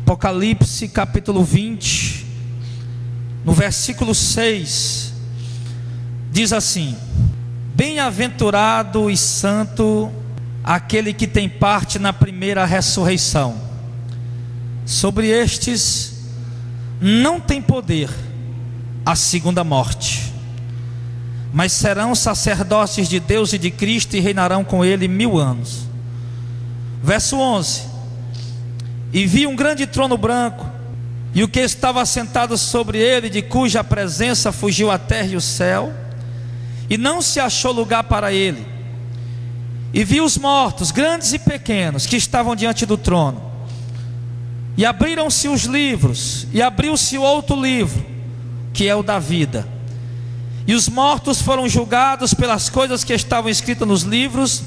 Apocalipse capítulo 20, no versículo 6, diz assim: bem-aventurado e santo aquele que tem parte na primeira ressurreição. Sobre estes não tem poder a segunda morte, mas serão sacerdotes de Deus e de Cristo e reinarão com ele 1000 anos. Verso 11: e vi um grande trono branco, e o que estava sentado sobre ele, de cuja presença fugiu a terra e o céu, e não se achou lugar para ele. E vi os mortos, grandes e pequenos, que estavam diante do trono, e abriram-se os livros, e abriu-se outro livro, que é o da vida. E os mortos foram julgados pelas coisas que estavam escritas nos livros,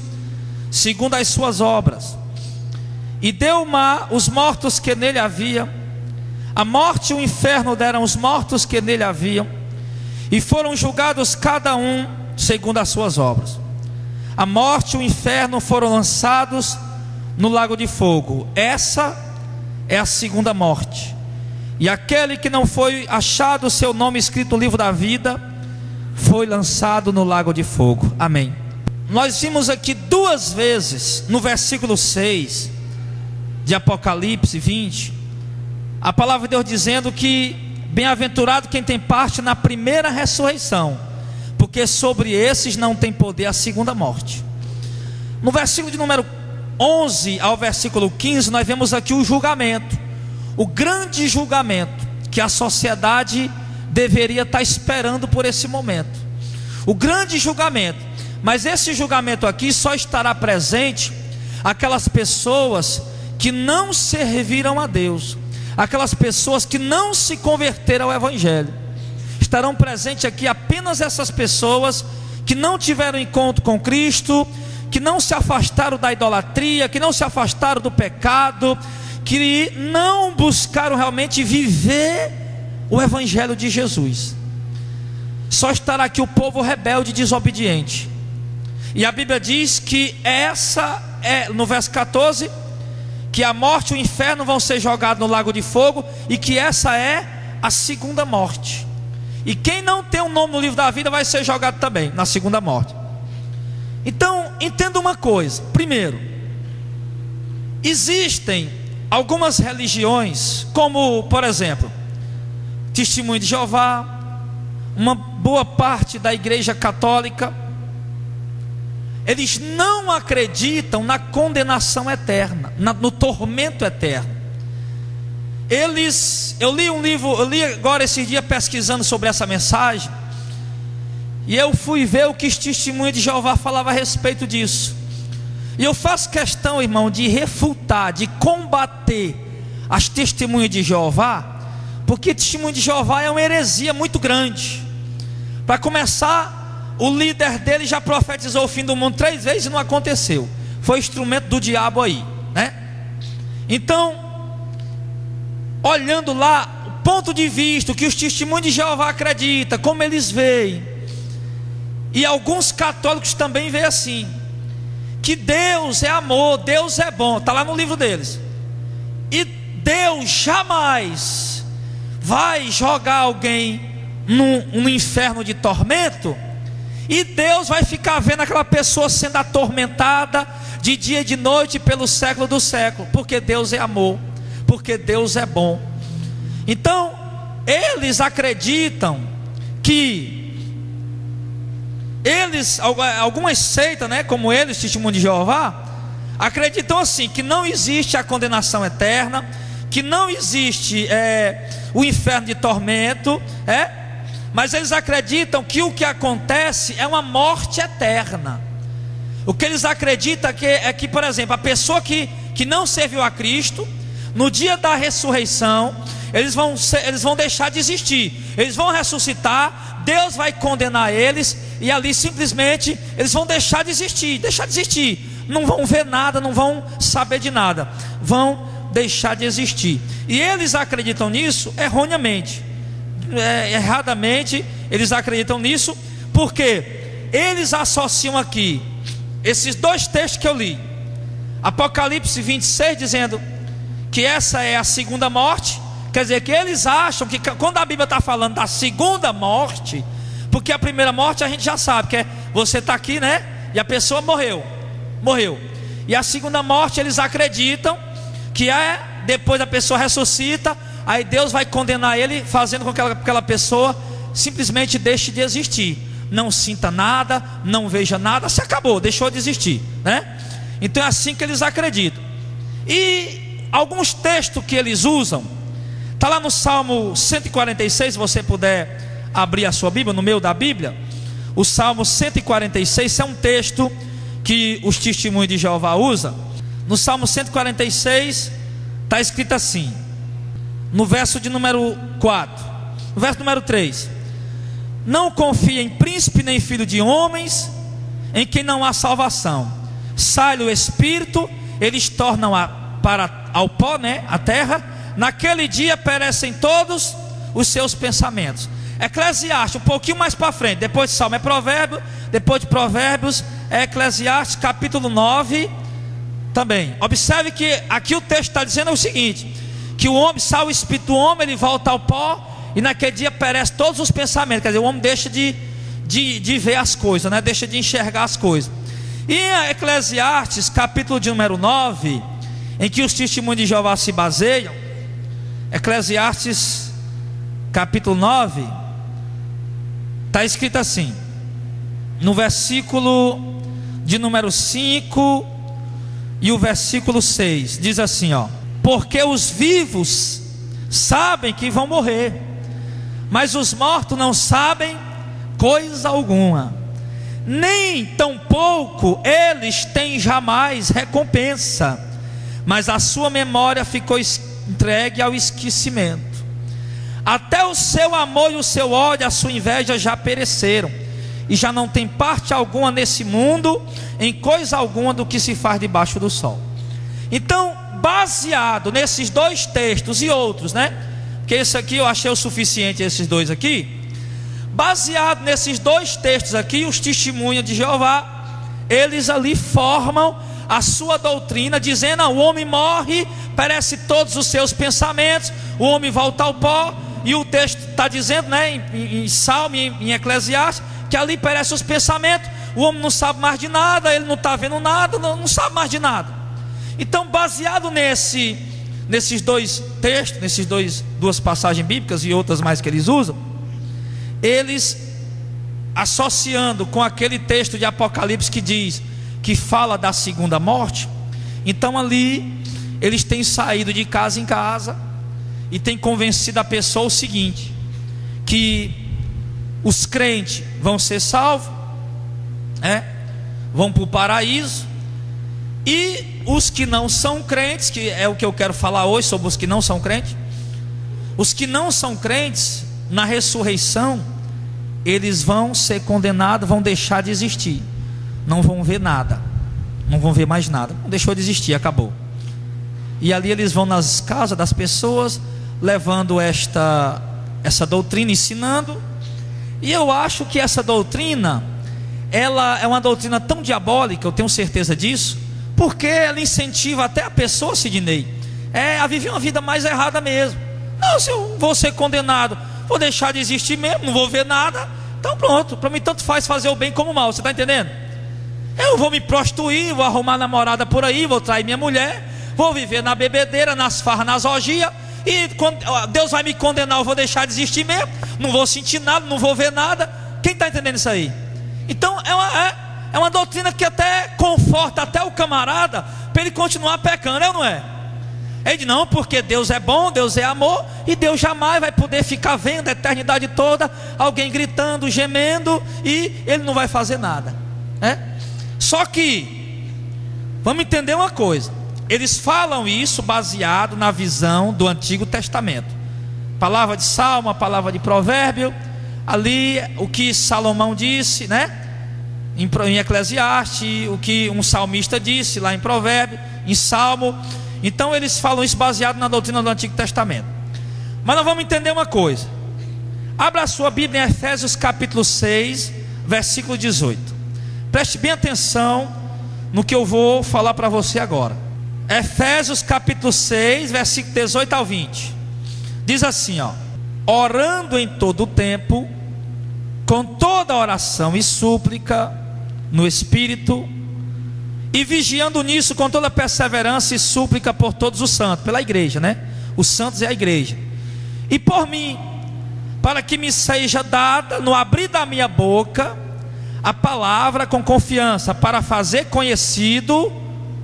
segundo as suas obras. E deu o mar os mortos que nele havia, a morte e o inferno deram os mortos que nele haviam, e foram julgados cada um segundo as suas obras. A morte e o inferno foram lançados no lago de fogo. Essa é a segunda morte. E aquele que não foi achado o seu nome escrito no livro da vida, foi lançado no lago de fogo. Amém. Nós vimos aqui 2 vezes no versículo 6 de Apocalipse 20, a palavra de Deus dizendo que bem-aventurado quem tem parte na primeira ressurreição, porque sobre esses não tem poder a segunda morte. No versículo de número 11 ao versículo 15, nós vemos aqui o julgamento, o grande julgamento que a sociedade deveria estar esperando por esse momento, o grande julgamento. Mas esse julgamento aqui só estará presente aquelas pessoas que não serviram a Deus, aquelas pessoas que não se converteram ao Evangelho. Estarão presentes aqui apenas essas pessoas que não tiveram encontro com Cristo, que não se afastaram da idolatria, que não se afastaram do pecado, que não buscaram realmente viver o Evangelho de Jesus. Só estará aqui o povo rebelde e desobediente. E a Bíblia diz que essa é, no verso 14, que a morte e o inferno vão ser jogados no lago de fogo, e que essa é a segunda morte. E quem não tem um nome no livro da vida vai ser jogado também na segunda morte. Então, entenda uma coisa. Primeiro, existem algumas religiões, como por exemplo, Testemunho de Jeová, uma boa parte da igreja católica, eles não acreditam na condenação eterna, no tormento eterno. Eu li um livro, eu li agora esse dia pesquisando sobre essa mensagem, e eu fui ver o que o Testemunho de Jeová falava a respeito disso. E eu faço questão, irmão, de refutar, de combater as Testemunhas de Jeová, porque Testemunho de Jeová é uma heresia muito grande. Para começar, o líder dele já profetizou o fim do mundo 3 vezes e não aconteceu. Foi instrumento do diabo aí, né? Então, olhando lá o ponto de vista, o que os Testemunhos de Jeová acreditam, como eles veem, e alguns católicos também veem assim, que Deus é amor, Deus é bom, está lá no livro deles, e Deus jamais vai jogar alguém no inferno de tormento, e Deus vai ficar vendo aquela pessoa sendo atormentada de dia e de noite pelo século do século, porque Deus é amor, porque Deus é bom. Então, eles acreditam que algumas seitas, né, como eles, Testemunho de Jeová, acreditam assim, que não existe a condenação eterna, que não existe o inferno de tormento, mas eles acreditam que o que acontece é uma morte eterna. O que eles acreditam é que, por exemplo, a pessoa que não serviu a Cristo, no dia da ressurreição, eles vão deixar de existir, eles vão ressuscitar, Deus vai condenar eles, e ali simplesmente eles vão deixar de existir, não vão ver nada, não vão saber de nada, vão deixar de existir. E eles acreditam nisso erroneamente, erradamente eles acreditam nisso, porque eles associam aqui esses 2 textos que eu li, Apocalipse 26 dizendo que essa é a segunda morte. Quer dizer que eles acham que quando a Bíblia está falando da segunda morte, porque a primeira morte a gente já sabe que é você está aqui, né? E a pessoa morreu. E a segunda morte eles acreditam que é depois a pessoa ressuscita, aí Deus vai condenar ele, fazendo com que aquela pessoa simplesmente deixe de existir, não sinta nada, não veja nada, se acabou, deixou de existir, né? Então é assim que eles acreditam. E alguns textos que eles usam, está lá no Salmo 146, se você puder abrir a sua Bíblia, no meio da Bíblia. O Salmo 146 é um texto que os testemunhos de Jeová usam. No Salmo 146 está escrito assim, no verso de número 4, no verso número 3: não confie em príncipe nem filho de homens, em quem não há salvação. Sai-lhe o espírito, eles tornam ao pó, né, a terra. Naquele dia perecem todos os seus pensamentos. Eclesiastes, um pouquinho mais para frente, depois de Salmo é Provérbio, depois de Provérbios é Eclesiastes capítulo 9 também. Observe que aqui o texto está dizendo o seguinte, que o homem, sai o espírito do homem, ele volta ao pó, e naquele dia perecem todos os pensamentos. Quer dizer, o homem deixa de ver as coisas, né? Deixa de enxergar as coisas. E em Eclesiastes capítulo de número 9, em que os testemunhos de Jeová se baseiam, Eclesiastes capítulo 9, está escrito assim, no versículo de número 5 e o versículo 6, diz assim, ó: porque os vivos sabem que vão morrer, mas os mortos não sabem coisa alguma, nem tampouco eles têm jamais recompensa, mas a sua memória ficou entregue ao esquecimento. Até o seu amor e o seu ódio, a sua inveja já pereceram, e já não tem parte alguma nesse mundo, em coisa alguma do que se faz debaixo do sol. Então, baseado nesses dois textos e outros, né? Porque esse aqui eu achei o suficiente, esses dois aqui. Baseado nesses dois textos aqui, os testemunhos de Jeová, eles ali formam a sua doutrina, dizendo: o homem morre, perece todos os seus pensamentos, o homem volta ao pó. E o texto está dizendo, né, em Salmo, em Eclesiastes, que ali perece os pensamentos, o homem não sabe mais de nada, ele não está vendo nada, não sabe mais de nada. Então, baseado nesses dois textos, duas passagens bíblicas e outras mais que eles usam, eles associando com aquele texto de Apocalipse que fala da segunda morte, então ali eles têm saído de casa em casa e têm convencido a pessoa o seguinte, que os crentes vão ser salvos, vão para o paraíso, e os que não são crentes, que é o que eu quero falar hoje sobre os que não são crentes, os que não são crentes, na ressurreição, eles vão ser condenados, vão deixar de existir, não vão ver nada, não vão ver mais nada, não deixou de existir, acabou. E ali eles vão nas casas das pessoas, levando essa doutrina, ensinando. E eu acho que essa doutrina, ela é uma doutrina tão diabólica, eu tenho certeza disso, porque ela incentiva até a pessoa, Sidney, a viver uma vida mais errada mesmo. Não, se eu vou ser condenado, vou deixar de existir mesmo, não vou ver nada, então pronto, para mim tanto faz fazer o bem como o mal, você está entendendo? Eu vou me prostituir, vou arrumar namorada por aí, vou trair minha mulher, vou viver na bebedeira, nas farras, nas orgias, e quando Deus vai me condenar, eu vou deixar de existir mesmo, não vou sentir nada, não vou ver nada. Quem está entendendo isso aí? Então é uma doutrina que até conforta até o camarada para ele continuar pecando, ou não é? Ele diz: não, porque Deus é bom, Deus é amor, e Deus jamais vai poder ficar vendo a eternidade toda alguém gritando, gemendo, e ele não vai fazer nada, Só que vamos entender uma coisa, eles falam isso baseado na visão do Antigo Testamento, palavra de Salmo, a palavra de Provérbio, ali o que Salomão disse, em Eclesiastes, o que um salmista disse lá em Provérbio, em Salmo. Então eles falam isso baseado na doutrina do Antigo Testamento. Mas nós vamos entender uma coisa. Abra a sua Bíblia em Efésios capítulo 6, versículo 18. Preste bem atenção no que eu vou falar para você agora. Efésios capítulo 6, versículo 18 ao 20. Diz assim, ó: orando em todo o tempo, com toda oração e súplica no Espírito, e vigiando nisso com toda perseverança e súplica por todos os santos, pela igreja, né? Os santos é a igreja. E por mim, para que me seja dada no abrir da minha boca a palavra com confiança, para fazer conhecido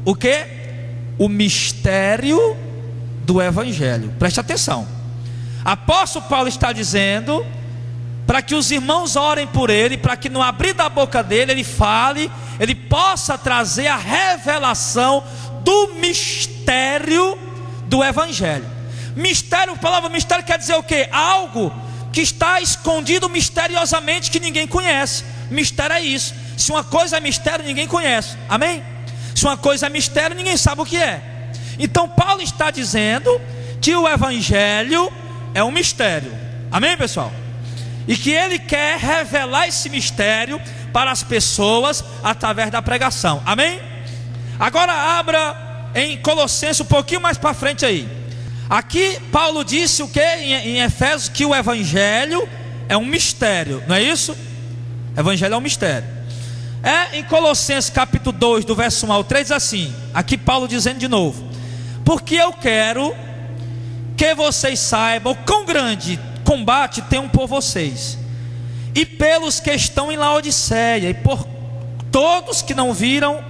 o que? O mistério do Evangelho. Preste atenção. Apóstolo Paulo está dizendo para que os irmãos orem por ele, para que no abrir da boca dele ele fale, ele possa trazer a revelação do mistério do Evangelho. Mistério, a palavra mistério quer dizer o quê? Algo que está escondido misteriosamente, que ninguém conhece. Mistério é isso. Se uma coisa é mistério, ninguém conhece. Amém? Se uma coisa é mistério, ninguém sabe o que é. Então Paulo está dizendo que o Evangelho é um mistério. Amém, pessoal? E que ele quer revelar esse mistério para as pessoas através da pregação. Amém? Agora abra em Colossenses um pouquinho mais para frente aí. Aqui Paulo disse o que em Efésios? Que o Evangelho é um mistério, não é isso? Evangelho é um mistério. Em Colossenses capítulo 2, do verso 1 ao 3, diz assim, aqui Paulo dizendo de novo: porque eu quero que vocês saibam quão grande combate tenho por vocês, e pelos que estão em Laodiceia, e por todos que não viram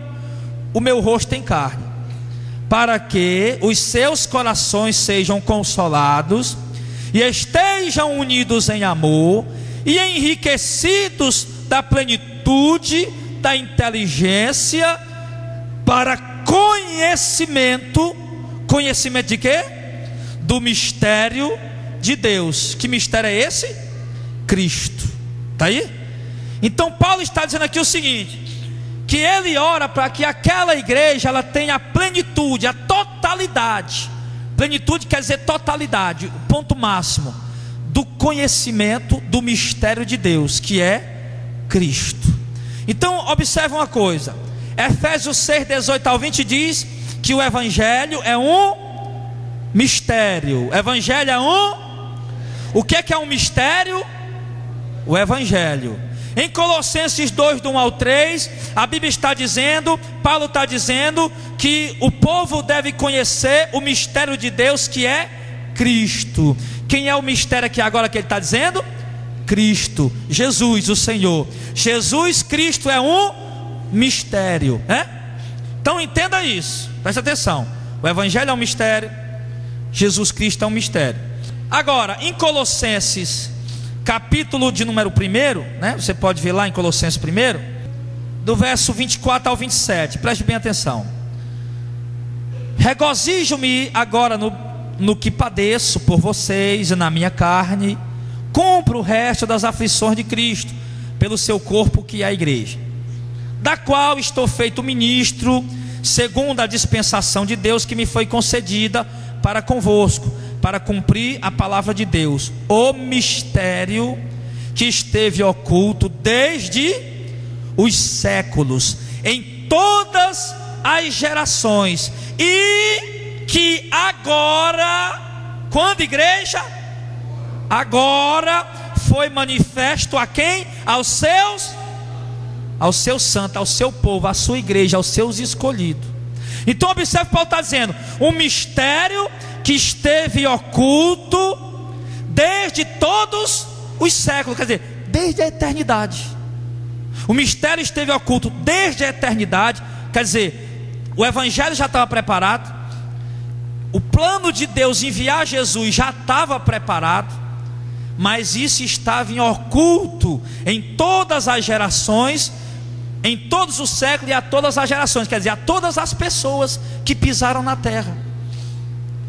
o meu rosto em carne, para que os seus corações sejam consolados, e estejam unidos em amor, e enriquecidos da plenitude da inteligência, para conhecimento de quê? Do mistério de Deus. Que mistério é esse? Cristo. Está aí? Então Paulo está dizendo aqui o seguinte: que ele ora para que aquela igreja ela tenha a plenitude, a totalidade. Plenitude quer dizer totalidade, o ponto máximo do conhecimento do mistério de Deus, que é Cristo. Então observe uma coisa, Efésios 6, 18 ao 20 diz que o Evangelho é um mistério. Evangelho é o que é um mistério? O Evangelho. Em Colossenses 2, do 1 ao 3, a Bíblia está dizendo, Paulo está dizendo que o povo deve conhecer o mistério de Deus, que é Cristo. Quem é o mistério aqui agora que ele está dizendo? Cristo, Jesus, o Senhor. Jesus Cristo é um mistério, né? Então entenda isso, preste atenção. O Evangelho é um mistério, Jesus Cristo é um mistério. Agora, em Colossenses capítulo de número 1, né? Você pode ver lá em Colossenses 1, do verso 24 ao 27, preste bem atenção. Regozijo-me agora no que padeço por vocês e na minha carne, cumpro o resto das aflições de Cristo, pelo seu corpo que é a igreja, da qual estou feito ministro, segundo a dispensação de Deus que me foi concedida para convosco, para cumprir a palavra de Deus, o mistério que esteve oculto desde os séculos, em todas as gerações, e que agora, quando igreja? Agora foi manifesto a quem? Aos seus santos, ao seu povo, à sua igreja, aos seus escolhidos. Então observe, Paulo está dizendo, um mistério que esteve oculto desde todos os séculos, quer dizer, desde a eternidade. O mistério esteve oculto desde a eternidade, quer dizer, o Evangelho já estava preparado, o plano de Deus enviar Jesus já estava preparado, mas isso estava em oculto em todas as gerações, em todos os séculos e a todas as gerações, quer dizer, a todas as pessoas que pisaram na terra.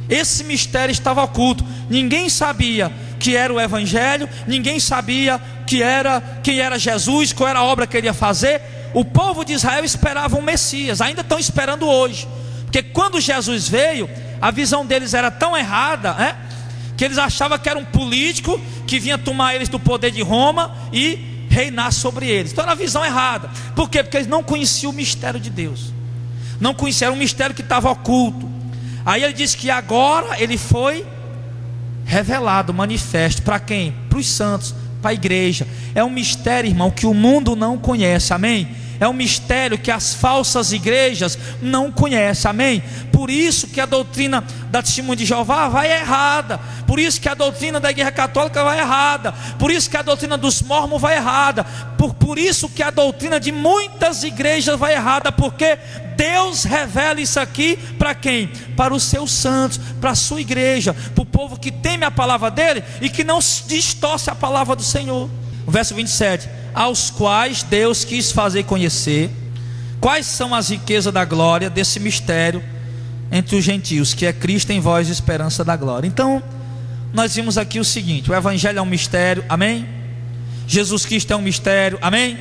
Esse mistério estava oculto, ninguém sabia que era o Evangelho, ninguém sabia quem era Jesus, qual era a obra que ele ia fazer. O povo de Israel esperava um Messias, ainda estão esperando hoje, porque quando Jesus veio, a visão deles era tão errada, né? Que eles achavam que era um político que vinha tomar eles do poder de Roma e reinar sobre eles. Então era a visão errada. Por quê? Porque eles não conheciam o mistério de Deus, não conhecia, era um mistério que estava oculto. Aí ele diz que agora ele foi revelado, manifesto. Para quem? Para os santos, para a igreja. É um mistério, irmão, que o mundo não conhece, amém? É um mistério que as falsas igrejas não conhecem, amém? Por isso que a doutrina da Testemunha de Jeová vai errada. Por isso que a doutrina da Igreja Católica vai errada. Por isso que a doutrina dos mormons vai errada. Por isso que a doutrina de muitas igrejas vai errada. Porque Deus revela isso aqui para quem? Para os seus santos, para a sua igreja, para o povo que teme a palavra dele e que não distorce a palavra do Senhor. O verso 27: aos quais Deus quis fazer conhecer quais são as riquezas da glória desse mistério entre os gentios, que é Cristo em vós, esperança da glória. Então, nós vimos aqui o seguinte: o Evangelho é um mistério, amém? Jesus Cristo é um mistério, amém?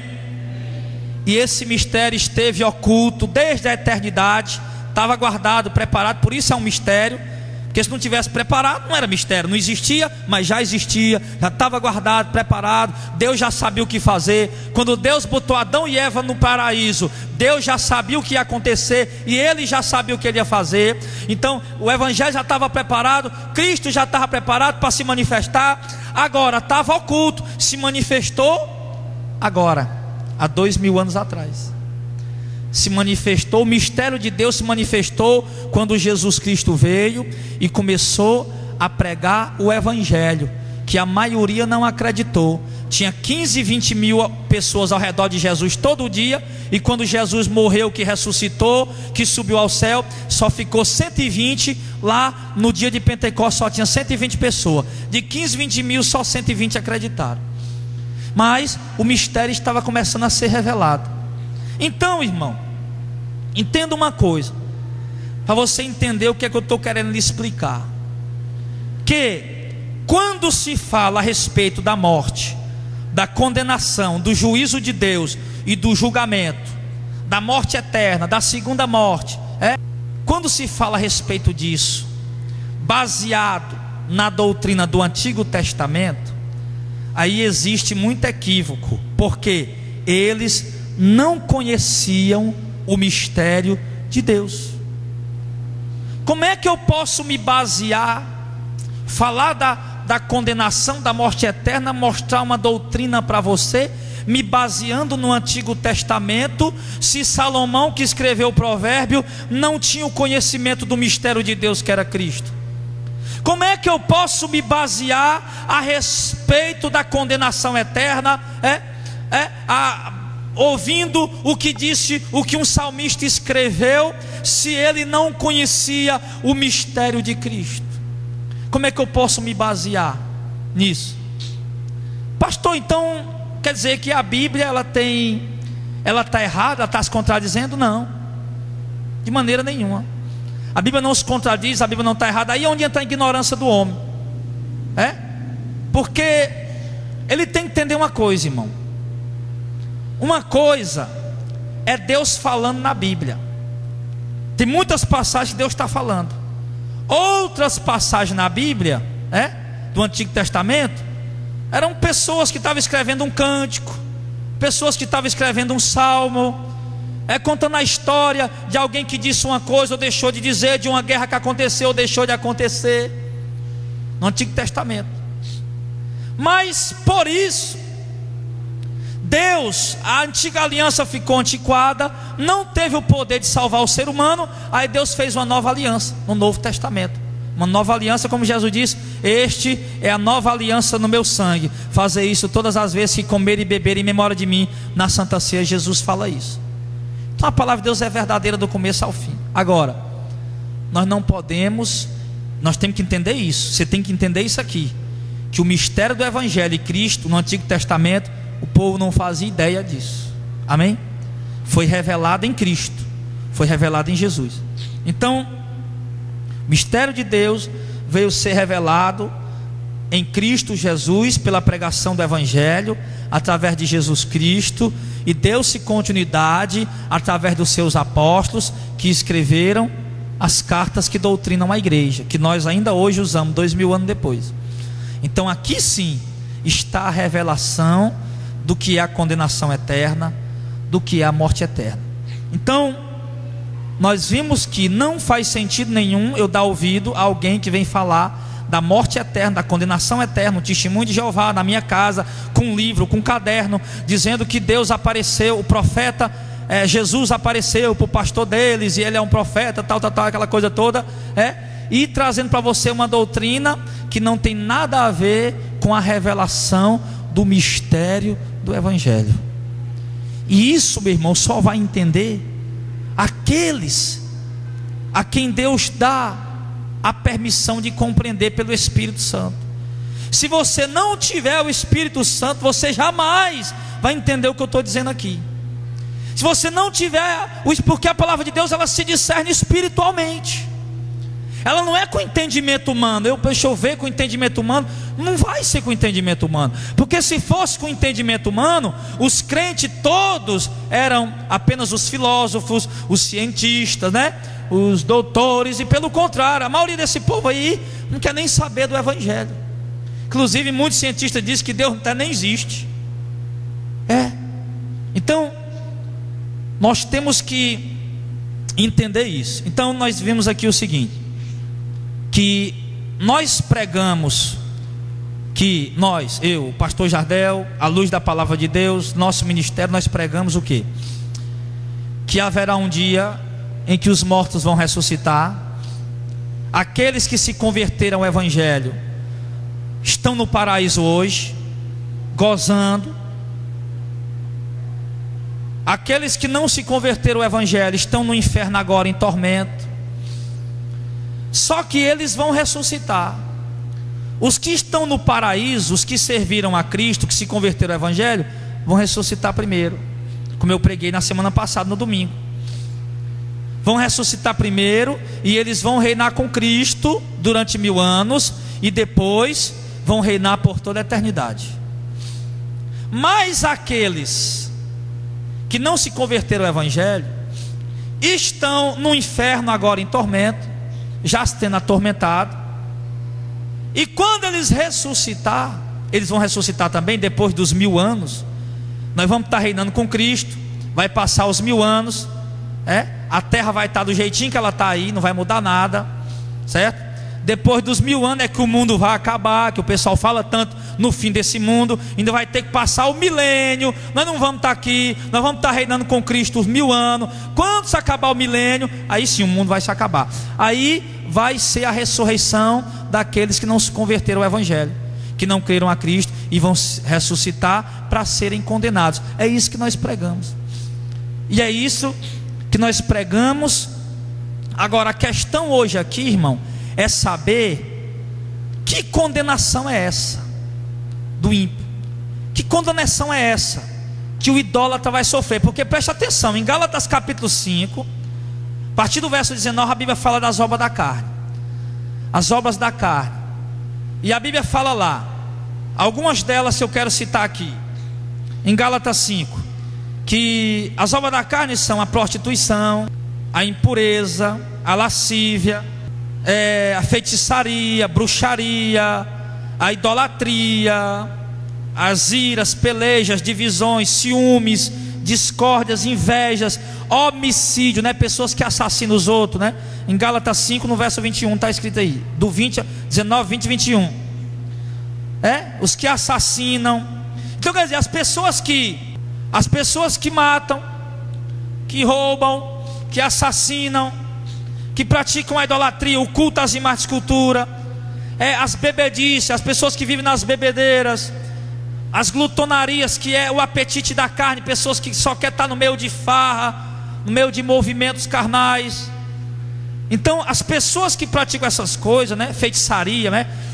E esse mistério esteve oculto desde a eternidade, estava guardado, preparado, por isso é um mistério. Porque se não tivesse preparado, não era mistério, não existia, mas já existia, já estava guardado, preparado. Deus já sabia o que fazer. Quando Deus botou Adão e Eva no paraíso, Deus já sabia o que ia acontecer e ele já sabia o que ele ia fazer. Então o Evangelho já estava preparado, Cristo já estava preparado para se manifestar. Agora estava oculto, se manifestou agora, há 2000 anos atrás. Se manifestou, o mistério de Deus se manifestou quando Jesus Cristo veio e começou a pregar o Evangelho, que a maioria não acreditou. Tinha 15, 20 mil pessoas ao redor de Jesus todo dia, e quando Jesus morreu, que ressuscitou, que subiu ao céu, só ficou 120. Lá no dia de Pentecostes só tinha 120 pessoas. De 15, 20 mil, só 120 acreditaram. Mas o mistério estava começando a ser revelado. Então, irmão, entenda uma coisa, para você entender o que é que eu estou querendo lhe explicar. Que quando se fala a respeito da morte, da condenação, do juízo de Deus e do julgamento, da morte eterna, da segunda morte, quando se fala a respeito disso, baseado na doutrina do Antigo Testamento, aí existe muito equívoco, porque eles não conheciam o mistério de Deus. Como é que eu posso me basear, falar da condenação, da morte eterna, mostrar uma doutrina para você, me baseando no Antigo Testamento, se Salomão, que escreveu o provérbio, não tinha o conhecimento do mistério de Deus, que era Cristo? Como é que eu posso me basear a respeito da condenação eterna, ouvindo o que disse, o que um salmista escreveu, se ele não conhecia o mistério de Cristo? Como é que eu posso me basear nisso? Pastor, então quer dizer que a Bíblia ela está errada, ela está se contradizendo? Não, de maneira nenhuma. A Bíblia não se contradiz, a Bíblia não está errada. Aí é onde entra a ignorância do homem, porque ele tem que entender uma coisa, irmão. Uma coisa é Deus falando na Bíblia. Tem muitas passagens que Deus está falando. Outras passagens na Bíblia, do Antigo Testamento, eram pessoas que estavam escrevendo um cântico, pessoas que estavam escrevendo um salmo, contando a história de alguém que disse uma coisa ou deixou de dizer, de uma guerra que aconteceu ou deixou de acontecer, no Antigo Testamento. Mas por isso Deus, a antiga aliança ficou antiquada, não teve o poder de salvar o ser humano. Aí Deus fez uma nova aliança no Novo Testamento. Uma nova aliança, como Jesus disse: este é a nova aliança no meu sangue. Fazer isso todas as vezes que comer e beber em memória de mim. Na Santa Ceia Jesus fala isso. Então a palavra de Deus é verdadeira do começo ao fim. Agora, nós não podemos, nós temos que entender isso. Você tem que entender isso aqui, que o mistério do Evangelho e Cristo no Antigo Testamento, o povo não fazia ideia disso, amém? Foi revelado em Cristo, foi revelado em Jesus. Então, o mistério de Deus veio ser revelado em Cristo Jesus, pela pregação do Evangelho, através de Jesus Cristo, e deu-se continuidade através dos seus apóstolos, que escreveram as cartas que doutrinam a igreja, que nós ainda hoje usamos, 2000 anos depois. Então aqui sim está a revelação do que é a condenação eterna, do que é a morte eterna. Então, nós vimos que não faz sentido nenhum eu dar ouvido a alguém que vem falar da morte eterna, da condenação eterna, o testemunho de Jeová na minha casa, com um livro, com um caderno, dizendo que Deus apareceu, o profeta Jesus apareceu para o pastor deles, e ele é um profeta, tal, aquela coisa toda, e trazendo para você uma doutrina que não tem nada a ver com a revelação do mistério do Evangelho. E isso, meu irmão, só vai entender aqueles a quem Deus dá a permissão de compreender pelo Espírito Santo. Se você não tiver o Espírito Santo, você jamais vai entender o que eu estou dizendo aqui. Se você não tiver, porque a palavra de Deus, ela se discerne espiritualmente. Ela não é com entendimento humano. Deixa eu ver com entendimento humano. Não vai ser com entendimento humano, porque se fosse com entendimento humano, os crentes todos eram apenas os filósofos, os cientistas, os doutores. E pelo contrário, a maioria desse povo aí não quer nem saber do Evangelho. Inclusive muitos cientistas dizem que Deus até nem existe. Então nós temos que entender isso. Então nós vimos aqui o seguinte, que nós pregamos, que nós, eu, o pastor Jardel, à luz da palavra de Deus, nosso ministério, nós pregamos o quê? Que haverá um dia em que os mortos vão ressuscitar. Aqueles que se converteram ao Evangelho estão no paraíso hoje, gozando. Aqueles que não se converteram ao Evangelho estão no inferno agora, em tormento. Só que eles vão ressuscitar. Os que estão no paraíso, os que serviram a Cristo, que se converteram ao Evangelho, vão ressuscitar primeiro, como eu preguei na semana passada, no domingo. Vão ressuscitar primeiro, e eles vão reinar com Cristo durante 1000 anos, e depois vão reinar por toda a eternidade. Mas aqueles que não se converteram ao Evangelho estão no inferno agora em tormento, já se tendo atormentado. E quando eles ressuscitar, eles vão ressuscitar também depois dos 1000 anos. Nós vamos estar reinando com Cristo, vai passar os 1000 anos, a terra vai estar do jeitinho que ela está aí, não vai mudar nada, certo? Depois dos 1000 anos é que o mundo vai acabar, que o pessoal fala tanto no fim desse mundo. Ainda vai ter que passar o milênio. Nós não vamos estar aqui, nós vamos estar reinando com Cristo os 1000 anos. Quando se acabar o milênio, aí sim o mundo vai se acabar. Aí vai ser a ressurreição daqueles que não se converteram ao Evangelho, que não creram a Cristo, e vão ressuscitar para serem condenados. É isso que nós pregamos, e é isso que nós pregamos. Agora a questão hoje aqui, irmão, é saber que condenação é essa do ímpio. Que condenação é essa que o idólatra vai sofrer? Porque preste atenção, em Gálatas capítulo 5, a partir do verso 19, a Bíblia fala das obras da carne. As obras da carne. E a Bíblia fala lá, algumas delas eu quero citar aqui, em Gálatas 5, que as obras da carne são a prostituição, a impureza, a lascívia, a feitiçaria, a bruxaria, a idolatria, as iras, pelejas, divisões, ciúmes, discórdias, invejas, homicídio, pessoas que assassinam os outros, Em Gálatas 5, no verso 21, está escrito aí, do 19, 20 e 21. Os que assassinam. Então quer dizer, as pessoas que matam, que roubam, que assassinam, que praticam a idolatria, o culto às imagens de escultura, as bebedices, as pessoas que vivem nas bebedeiras, as glutonarias, que é o apetite da carne, pessoas que só querem estar no meio de farra, no meio de movimentos carnais. Então as pessoas que praticam essas coisas, feitiçaria,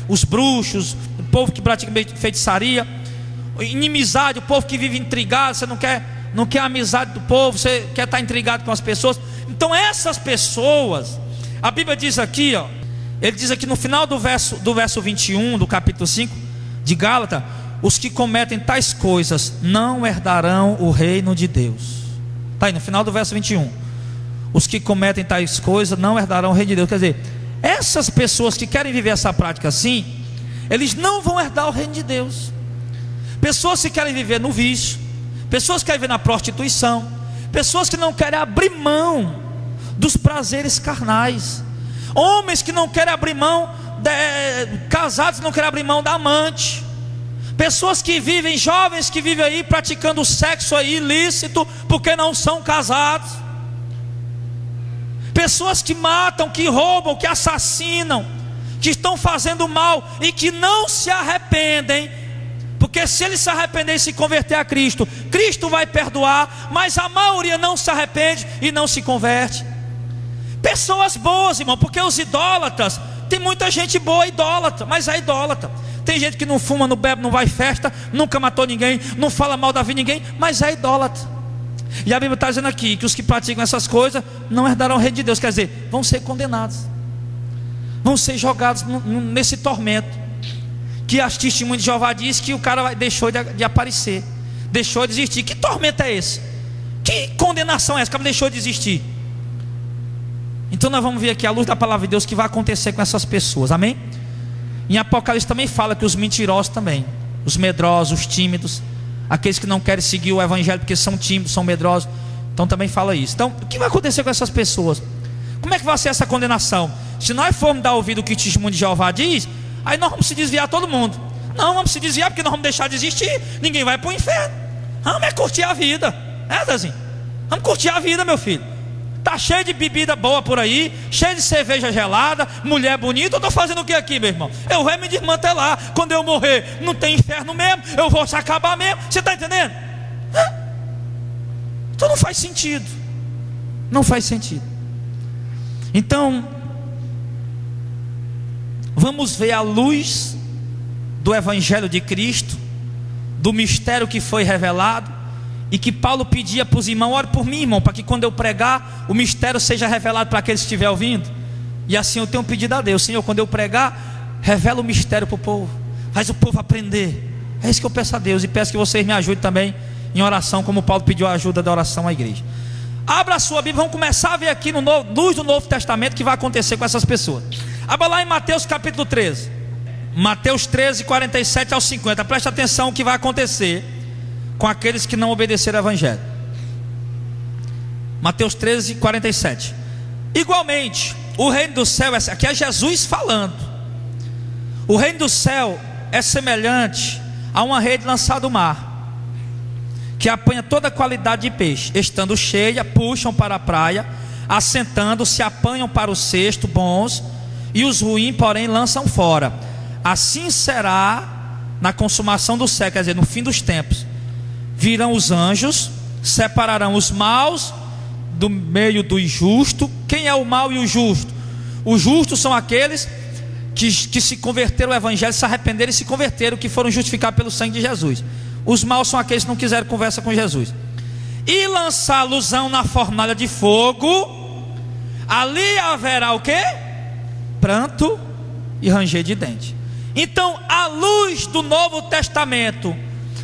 os bruxos, o povo que pratica feitiçaria, inimizade, o povo que vive intrigado, você não quer a amizade do povo, você quer estar intrigado com as pessoas. Então essas pessoas, a Bíblia diz aqui, ele diz aqui no final do verso 21 do capítulo 5 de Gálatas: os que cometem tais coisas não herdarão o reino de Deus. Está aí no final do verso 21. Os que cometem tais coisas não herdarão o reino de Deus. Quer dizer, essas pessoas que querem viver essa prática assim, eles não vão herdar o reino de Deus. Pessoas que querem viver no vício, pessoas que querem viver na prostituição, pessoas que não querem abrir mão dos prazeres carnais. Homens que não querem abrir mão, casados que não querem abrir mão da amante. Pessoas que vivem, jovens que vivem aí praticando sexo aí ilícito porque não são casados. Pessoas que matam, que roubam, que assassinam, que estão fazendo mal e que não se arrependem. Porque se eles se arrependerem e se converter a Cristo, Cristo vai perdoar, mas a maioria não se arrepende e não se converte. Pessoas boas, irmão, porque os idólatras, tem muita gente boa idólatra, mas é idólatra. Tem gente que não fuma, não bebe, não vai em festa, nunca matou ninguém, não fala mal da vida de ninguém, mas é idólatra. E a Bíblia está dizendo aqui que os que praticam essas coisas não herdarão o reino de Deus. Quer dizer, vão ser condenados, vão ser jogados nesse tormento. Que as testemunhas de Jeová diz que o cara deixou de aparecer, deixou de existir. Que tormento é esse? Que condenação é essa? O cara deixou de existir. Então nós vamos ver aqui a luz da palavra de Deus que vai acontecer com essas pessoas, amém? Em Apocalipse também fala que os mentirosos também, os medrosos, os tímidos, aqueles que não querem seguir o evangelho porque são tímidos, são medrosos, então também fala isso. Então o que vai acontecer com essas pessoas? Como é que vai ser essa condenação? Se nós formos dar ouvido ao que o testemunho de Jeová diz, aí nós vamos se desviar todo mundo. Não vamos se desviar porque nós vamos deixar de existir. Ninguém vai para o inferno. Vamos curtir a vida, Zezinho? Vamos curtir a vida, meu filho. Está cheio de bebida boa por aí, cheio de cerveja gelada, mulher bonita. Eu estou fazendo o que aqui, meu irmão? Eu vou me desmantelar. Quando eu morrer, não tem inferno mesmo, eu vou se acabar mesmo. Você está entendendo? Então não faz sentido. Não faz sentido. Então, vamos ver a luz do Evangelho de Cristo, do mistério que foi revelado, e que Paulo pedia para os irmãos: ore por mim, irmão, para que quando eu pregar, o mistério seja revelado para aqueles que estiverem ouvindo. E assim eu tenho pedido a Deus: Senhor, quando eu pregar, revela o mistério para o povo, faz o povo aprender. É isso que eu peço a Deus, e peço que vocês me ajudem também em oração, como Paulo pediu a ajuda da oração à igreja. Abra a sua Bíblia, vamos começar a ver aqui no luz do Novo Testamento o que vai acontecer com essas pessoas. Abra lá em Mateus capítulo 13, Mateus 13, 47 ao 50. Preste atenção o que vai acontecer com aqueles que não obedeceram ao Evangelho. Mateus 13, 47. Igualmente, o reino do céu, aqui é Jesus falando. O reino do céu é semelhante a uma rede lançada no mar, que apanha toda a qualidade de peixe. Estando cheia, puxam para a praia, assentando-se, apanham para o cesto bons, e os ruins, porém, lançam fora. Assim será na consumação do século, quer dizer, no fim dos tempos. Virão os anjos, separarão os maus do meio do injusto. Quem é o mau e o justo? Os justos são aqueles que se converteram ao Evangelho, se arrependeram e se converteram, que foram justificados pelo sangue de Jesus. Os maus são aqueles que não quiseram conversa com Jesus. E lançá-los-ão na fornalha de fogo. Ali haverá o quê? Pranto e ranger de dente. Então, à luz do Novo Testamento,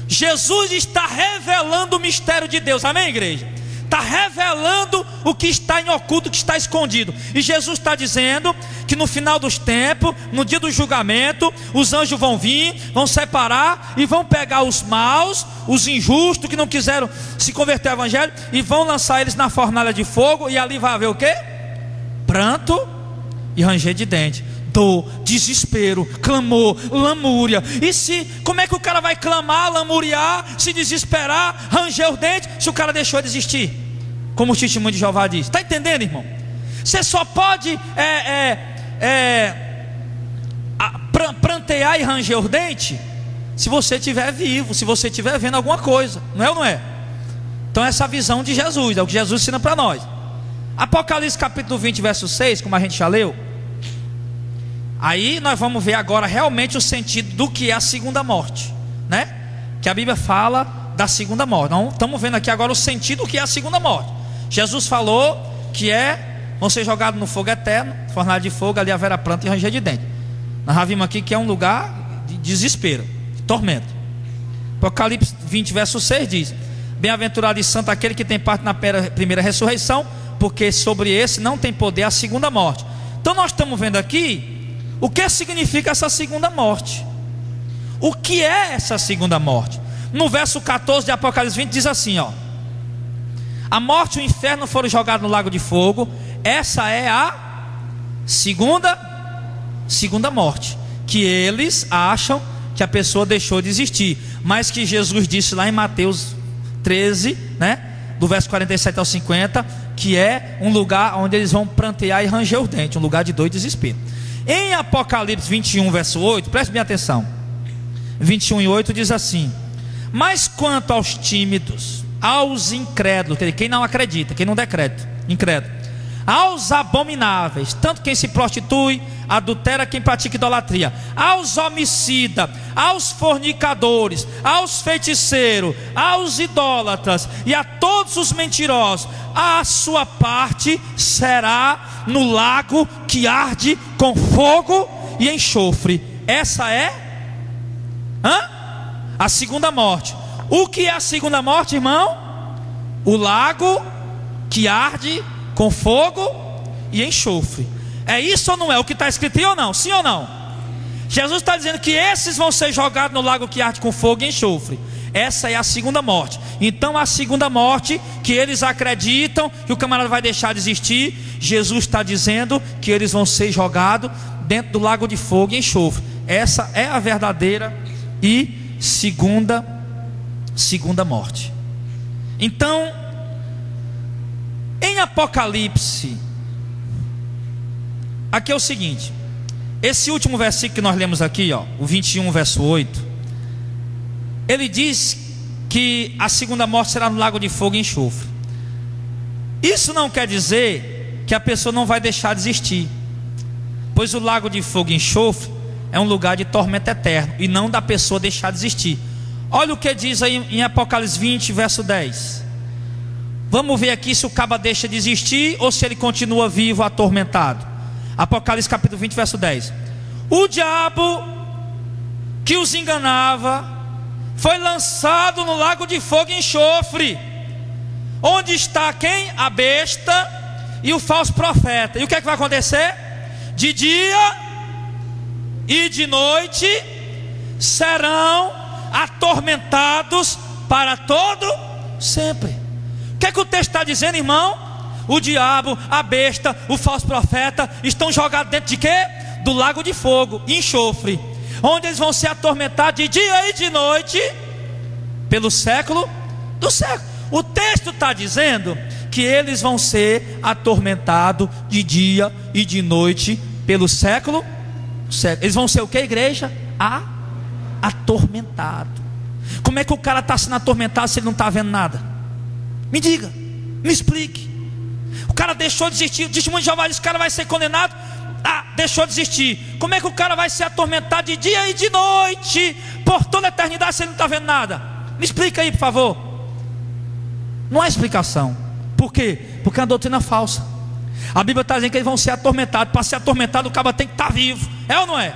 Jesus está revelando o mistério de Deus, amém, igreja? Está revelando o que está em oculto, o que está escondido. E Jesus está dizendo que no final dos tempos, no dia do julgamento, os anjos vão vir, vão separar e vão pegar os maus, os injustos que não quiseram se converter ao Evangelho, e vão lançar eles na fornalha de fogo. E ali vai haver o quê? Pranto e ranger de dente, dor, desespero, clamor, lamúria. Como é que o cara vai clamar, lamuriar, se desesperar, ranger os dentes, se o cara deixou de existir? Como o testemunho de Jeová diz. Está entendendo, irmão? Você só pode prantear e ranger os dentes se você estiver vivo, se você estiver vendo alguma coisa, não é ou não é? Então essa é a visão de Jesus, é o que Jesus ensina para nós. Apocalipse capítulo 20 verso 6, como a gente já leu. Aí nós vamos ver agora realmente o sentido do que é a segunda morte, né? Que a Bíblia fala da segunda morte. Não, estamos vendo aqui agora o sentido do que é a segunda morte. Jesus falou que vão ser jogados no fogo eterno, fornalha de fogo, ali haverá pranto e ranger de dente. Nós já vimos aqui que é um lugar de desespero, de tormento. Apocalipse 20 verso 6 diz: bem-aventurado e santo aquele que tem parte na primeira ressurreição, porque sobre esse não tem poder a segunda morte. Então nós estamos vendo aqui o que significa essa segunda morte. O que é essa segunda morte? No verso 14 de Apocalipse 20 diz assim, ó: a morte e o inferno foram jogados no lago de fogo. Essa é a segunda morte, que eles acham que a pessoa deixou de existir, mas que Jesus disse lá em Mateus 13, né, do verso 47 ao 50, que é um lugar onde eles vão prantear e ranger os dentes, um lugar de dor e desespero. Em Apocalipse 21, verso 8, preste bem atenção, 21 e 8 diz assim: mas quanto aos tímidos, aos incrédulos, quem não acredita, quem não dá crédito, incrédulo, aos abomináveis, tanto quem se prostitui, adultera, quem pratica idolatria, aos homicidas, aos fornicadores, aos feiticeiros, aos idólatras e a todos os mentirosos, a sua parte será no lago que arde com fogo e enxofre. Essa é a segunda morte. O que é a segunda morte, irmão? O lago que arde com fogo e enxofre. É isso ou não é? O que está escrito aí ou não? Sim ou não? Jesus está dizendo que esses vão ser jogados no lago que arde com fogo e enxofre. Essa é a segunda morte. Então a segunda morte, que eles acreditam que o camarada vai deixar de existir, Jesus está dizendo que eles vão ser jogados dentro do lago de fogo e enxofre. Essa é a verdadeira e segunda morte. Então, em Apocalipse, aqui é o seguinte, esse último versículo que nós lemos aqui, ó, o 21 verso 8, ele diz que a segunda morte será no lago de fogo e enxofre. Isso não quer dizer que a pessoa não vai deixar de existir, pois o lago de fogo e enxofre é um lugar de tormento eterno, e não da pessoa deixar de existir. Olha o que diz aí em Apocalipse 20 verso 10. Vamos ver aqui se o caba deixa de existir ou se ele continua vivo, atormentado. Apocalipse capítulo 20 verso 10. O diabo que os enganava foi lançado no lago de fogo e enxofre, onde está quem? A besta e o falso profeta. E o que é que vai acontecer? De dia e de noite serão atormentados para todo sempre. O que é que o texto está dizendo, irmão? O diabo, a besta, o falso profeta estão jogados dentro de quê? Do lago de fogo e enxofre, onde eles vão ser atormentados de dia e de noite pelo século do século. O texto está dizendo que eles vão ser atormentados de dia e de noite pelo século. Eles vão ser o que, igreja? Atormentado. Como é que o cara está sendo atormentado se ele não está vendo nada? Me diga, me explique. O cara deixou de existir, o testemunho de Jeová diz que o cara vai ser condenado. Deixou de existir. Como é que o cara vai ser atormentado de dia e de noite por toda a eternidade se ele não está vendo nada? Me explica aí, por favor. Não há explicação. Por quê? Porque é uma doutrina falsa. A Bíblia está dizendo que eles vão ser atormentados. Para ser atormentado o cara tem que estar vivo. É ou não é?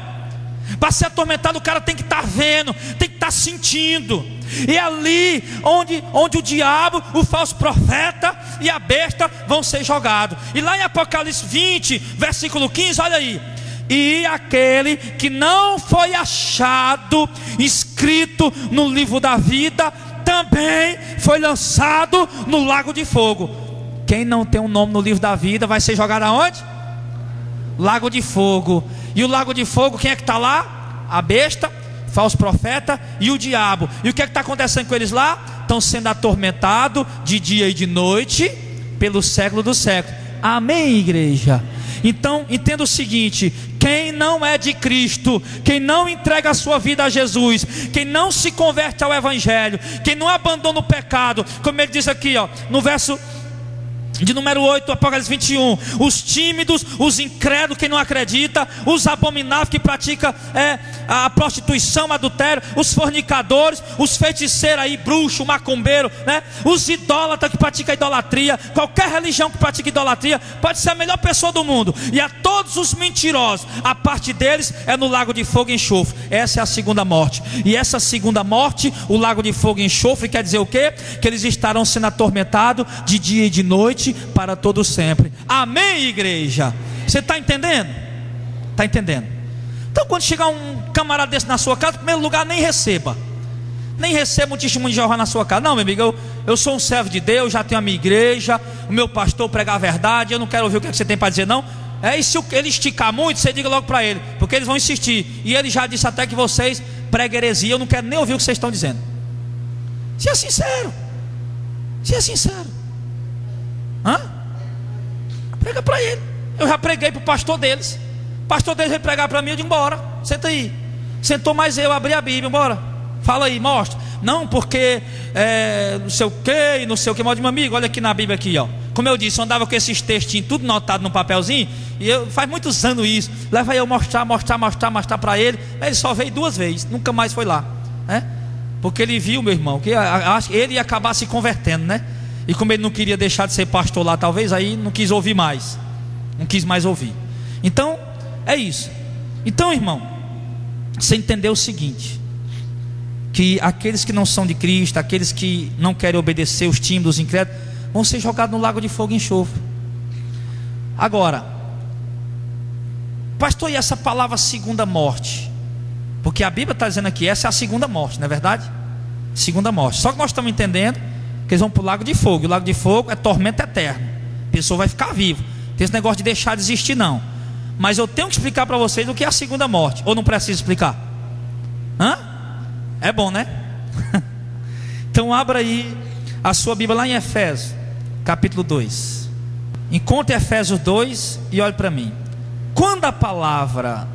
Para ser atormentado o cara tem que estar vendo, tem que estar sentindo. E ali onde o diabo, o falso profeta e a besta vão ser jogados. E lá em Apocalipse 20 versículo 15, olha aí: e aquele que não foi achado escrito no livro da vida também foi lançado no lago de fogo. Quem não tem um nome no livro da vida vai ser jogado aonde? Lago de fogo. E o lago de fogo, quem é que está lá? A besta, falso profeta e o diabo. E o que é que está acontecendo com eles lá? Estão sendo atormentados de dia e de noite pelo século do século. Amém, igreja? Então entenda o seguinte: quem não é de Cristo, quem não entrega a sua vida a Jesus, quem não se converte ao Evangelho, quem não abandona o pecado, como ele diz aqui, ó, no verso de número 8, Apocalipse 21, os tímidos, os incrédulos, quem não acredita, os abomináveis que praticam a prostituição, adultério, os fornicadores, os feiticeiros aí, bruxo, macumbeiro, né? Os idólatras que praticam idolatria, qualquer religião que pratica idolatria, pode ser a melhor pessoa do mundo, e a todos os mentirosos, a parte deles é no lago de fogo e enxofre. Essa é a segunda morte. E essa segunda morte, o lago de fogo e enxofre, quer dizer o quê? Que eles estarão sendo atormentados de dia e de noite para todo sempre. Amém, igreja? Você está entendendo? Está entendendo? Então quando chegar um camarada desse na sua casa, em primeiro lugar, nem receba. nem receba um testemunho de Jeová na sua casa. Não, meu amigo, eu sou um servo de Deus, já tenho a minha igreja, o meu pastor prega a verdade, eu não quero ouvir o que você tem para dizer, não. E se ele esticar muito, você diga logo para ele, porque eles vão insistir. E ele já disse até que vocês pregam heresia, eu não quero nem ouvir o que vocês estão dizendo. Seja sincero. Seja sincero. Prega para ele. Eu já preguei para o pastor deles. O pastor deles veio pregar para mim, eu digo, bora, senta aí. Sentou mais eu, abri a Bíblia, bora. Fala aí, mostra. Não, porque não sei o que, não sei o que. Meu amigo, olha aqui na Bíblia aqui, ó. Como eu disse, eu andava com esses textinhos tudo notado num papelzinho. E faz muitos anos isso. Leva eu mostrar para ele. Ele só veio 2 vezes, nunca mais foi lá, né? Porque ele viu, meu irmão, que ele ia acabar se convertendo, né? E como ele não queria deixar de ser pastor lá, talvez, aí não quis ouvir mais. Não quis mais ouvir. Então, é isso. Então, irmão, você entendeu o seguinte: que aqueles que não são de Cristo, aqueles que não querem obedecer os tímidos, os incrédulos, vão ser jogados no lago de fogo e enxofre. Agora, pastor, e essa palavra segunda morte? Porque a Bíblia está dizendo aqui, essa é a segunda morte, não é verdade? Segunda morte. Só que nós estamos entendendo que eles vão para o lago de fogo. E o lago de fogo é tormento eterno. A pessoa vai ficar viva. Não tem esse negócio de deixar de existir, não. Mas eu tenho que explicar para vocês o que é a segunda morte. Ou não preciso explicar? É bom, né? Então abra aí a sua Bíblia lá em Efésios, capítulo 2. Encontre Efésios 2 e olhe para mim. Quando a palavra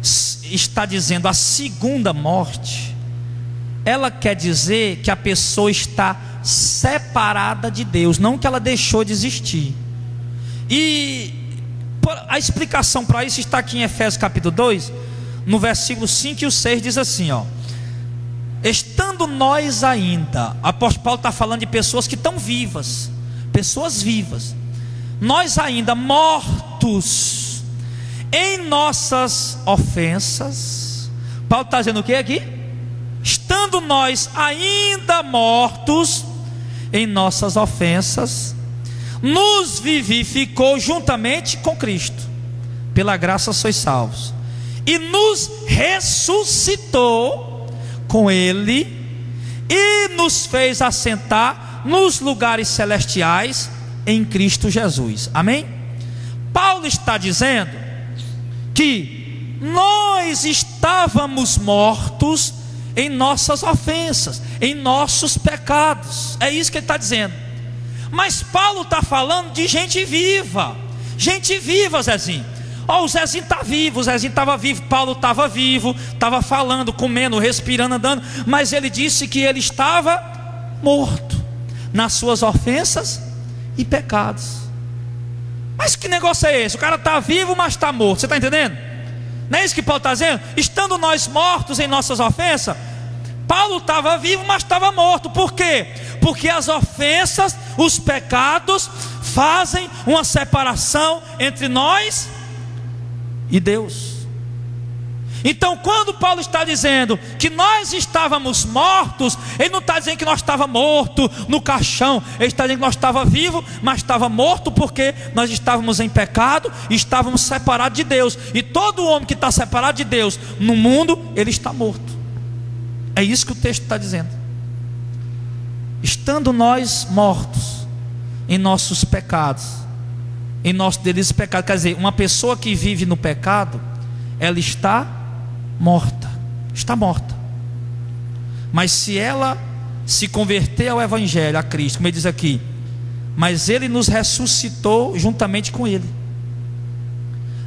está dizendo a segunda morte, ela quer dizer que a pessoa está separada de Deus, não que ela deixou de existir. E a explicação para isso está aqui em Efésios capítulo 2, no versículo 5 e o 6 diz assim, ó: estando nós ainda, o apóstolo Paulo está falando de pessoas que estão vivas, pessoas vivas, nós ainda mortos em nossas ofensas. Paulo está dizendo o que aqui? Estando nós ainda mortos em nossas ofensas, nos vivificou juntamente com Cristo, pela graça sois salvos, e nos ressuscitou com Ele, e nos fez assentar nos lugares celestiais em Cristo Jesus. Amém? Paulo está dizendo que nós estávamos mortos em nossas ofensas, em nossos pecados. É isso que ele está dizendo. Mas Paulo está falando de gente viva. Gente viva, Zezinho. O Zezinho está vivo, o Zezinho estava vivo, Paulo estava vivo, estava falando, comendo, respirando, andando. Mas ele disse que ele estava morto nas suas ofensas e pecados. Mas que negócio é esse? O cara está vivo, mas está morto. Você está entendendo? Não é isso que Paulo está dizendo? Estando nós mortos em nossas ofensas, Paulo estava vivo, mas estava morto. Por quê? Porque as ofensas, os pecados fazem uma separação entre nós e Deus. Então, quando Paulo está dizendo que nós estávamos mortos, ele não está dizendo que nós estávamos mortos no caixão. Ele está dizendo que nós estávamos vivos, mas estava morto porque nós estávamos em pecado e estávamos separados de Deus. E todo homem que está separado de Deus no mundo, ele está morto. É isso que o texto está dizendo. Estando nós mortos em nossos pecados, em nosso delírio pecado, quer dizer, uma pessoa que vive no pecado, ela está morta, está morta. Mas se ela se converter ao Evangelho, a Cristo, como ele diz aqui, mas Ele nos ressuscitou juntamente com Ele.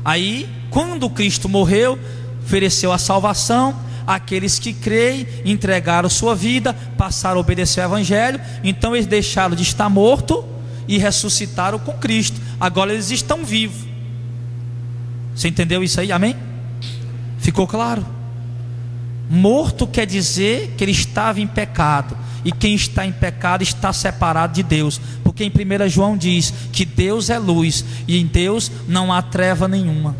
Aí, quando Cristo morreu, ofereceu a salvação àqueles que creem, entregaram sua vida, passaram a obedecer ao Evangelho. Então eles deixaram de estar mortos e ressuscitaram com Cristo. Agora eles estão vivos. Você entendeu isso aí? Amém? Ficou claro? Morto quer dizer que ele estava em pecado, e quem está em pecado está separado de Deus, porque em 1 João diz que Deus é luz e em Deus não há treva nenhuma.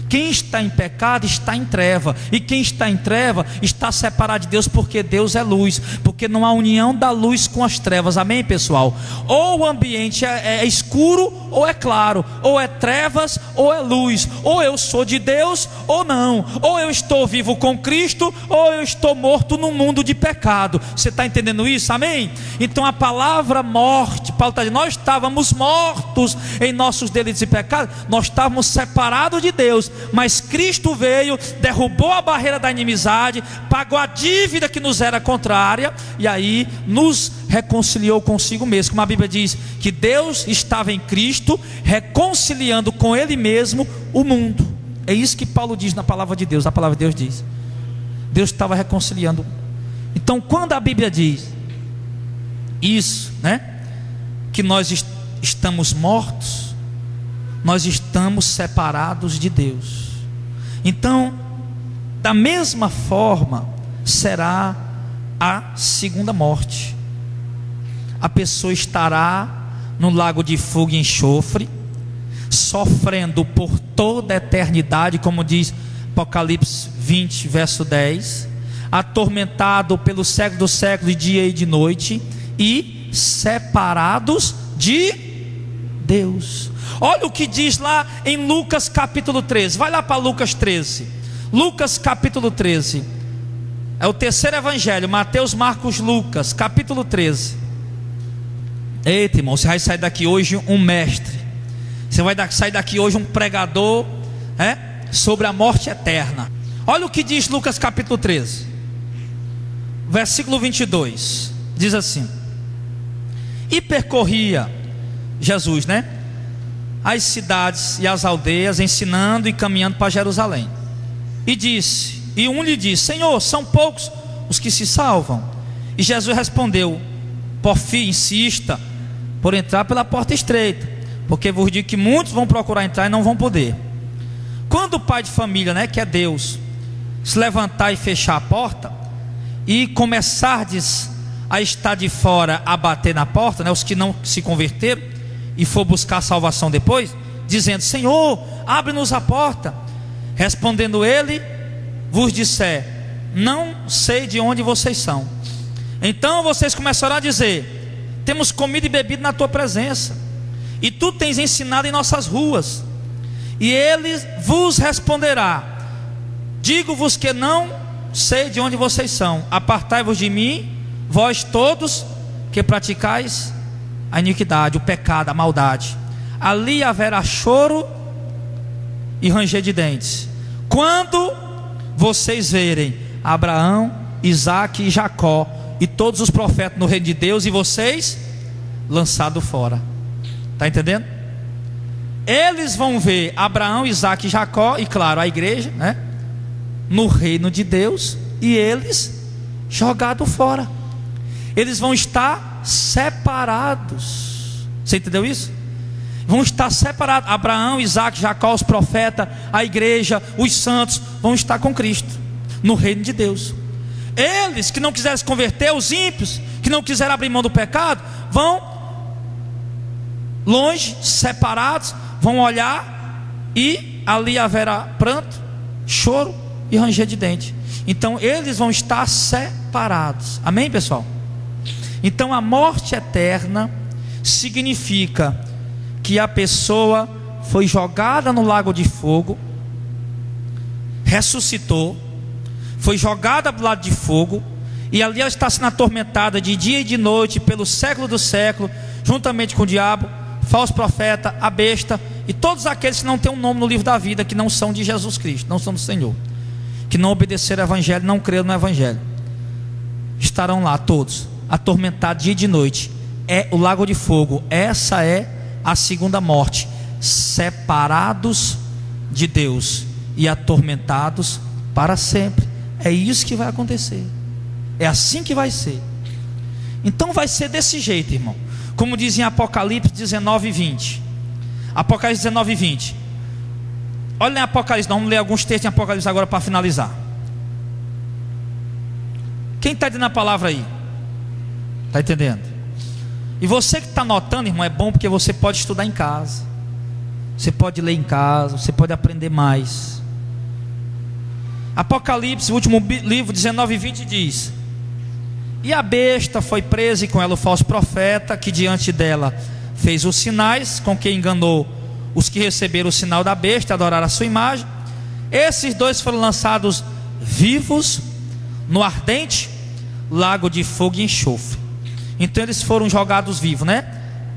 Quem está em pecado está em treva, e quem está em treva está separado de Deus, porque Deus é luz, porque não há união da luz com as trevas. Amém, pessoal? Ou o ambiente é escuro ou é claro, ou é trevas ou é luz, ou eu sou de Deus ou não, ou eu estou vivo com Cristo ou eu estou morto num mundo de pecado. Você está entendendo isso? Amém? Então a palavra morte, Paulo está dizendo, nós estávamos mortos em nossos delitos e pecados, nós estávamos separados de Deus, mas Cristo veio, derrubou a barreira da inimizade, pagou a dívida que nos era contrária, e aí nos reconciliou consigo mesmo. Como a Bíblia diz, que Deus estava em Cristo, reconciliando com Ele mesmo o mundo. É isso que Paulo diz na palavra de Deus. A palavra de Deus diz, Deus estava reconciliando. Então quando a Bíblia diz isso, né, que nós estamos mortos, nós estamos separados de Deus. Então, da mesma forma será a segunda morte. A pessoa estará no lago de fogo e enxofre, sofrendo por toda a eternidade, como diz Apocalipse 20, verso 10, atormentado pelo século dos séculos, de dia e de noite, e separados de Deus. Olha o que diz lá em Lucas capítulo 13. Vai lá para Lucas 13. Lucas capítulo 13. É o terceiro evangelho, Mateus, Marcos, Lucas, capítulo 13. Eita, irmão, você vai sair daqui hoje um mestre. Você vai sair daqui hoje um pregador, sobre a morte eterna. Olha o que diz Lucas capítulo 13, versículo 22. Diz assim: e percorria Jesus, as cidades e as aldeias, ensinando e caminhando para Jerusalém. E um lhe disse: Senhor, são poucos os que se salvam. E Jesus respondeu: porfia, insista por entrar pela porta estreita, porque vos digo que muitos vão procurar entrar e não vão poder. Quando o pai de família, que é Deus, se levantar e fechar a porta, e começardes a estar de fora a bater na porta, os que não se converteram e for buscar salvação depois, dizendo: Senhor, abre-nos a porta. Respondendo ele, vos disser: não sei de onde vocês são. Então vocês começarão a dizer: temos comido e bebido na tua presença, e tu tens ensinado em nossas ruas. E ele vos responderá: digo-vos que não sei de onde vocês são. Apartai-vos de mim, vós todos que praticais a iniquidade, o pecado, a maldade. Ali haverá choro e ranger de dentes, quando vocês verem Abraão, Isaque e Jacó e todos os profetas no reino de Deus, e vocês lançados fora. Está entendendo? Eles vão ver Abraão, Isaque e Jacó, e claro, a igreja, no reino de Deus, e eles jogados fora. Eles vão estar separados. Você entendeu isso? Vão estar separados. Abraão, Isaque, Jacó, os profetas, a igreja, os santos vão estar com Cristo no reino de Deus. Eles que não quiserem se converter, os ímpios que não quiserem abrir mão do pecado, vão longe, separados, vão olhar, e ali haverá pranto, choro e ranger de dente. Então eles vão estar separados. Amém, pessoal? Então a morte eterna significa que a pessoa foi jogada no lago de fogo, ressuscitou, foi jogada do lado de fogo, e ali ela está sendo atormentada de dia e de noite pelo século do século, juntamente com o diabo, falso profeta, a besta e todos aqueles que não têm um nome no livro da vida, que não são de Jesus Cristo, não são do Senhor, que não obedeceram ao evangelho, não creram no evangelho, estarão lá todos atormentados dia e de noite. É o lago de fogo. Essa é a segunda morte, separados de Deus e atormentados para sempre. É isso que vai acontecer, é assim que vai ser. Então vai ser desse jeito, irmão, como diz em Apocalipse 19 e 20. Apocalipse 19 e 20. Olha em Apocalipse, nós vamos ler alguns textos em Apocalipse agora para finalizar. Quem está dizendo a palavra aí? Está entendendo? E você que está anotando, irmão, é bom, porque você pode estudar em casa, você pode ler em casa, você pode aprender mais. Apocalipse, o último livro, 19 e 20 diz: e a besta foi presa, e com ela o falso profeta, que diante dela fez os sinais, com que enganou os que receberam o sinal da besta e adoraram a sua imagem. Esses dois foram lançados vivos no ardente lago de fogo e enxofre. Então eles foram jogados vivos, né?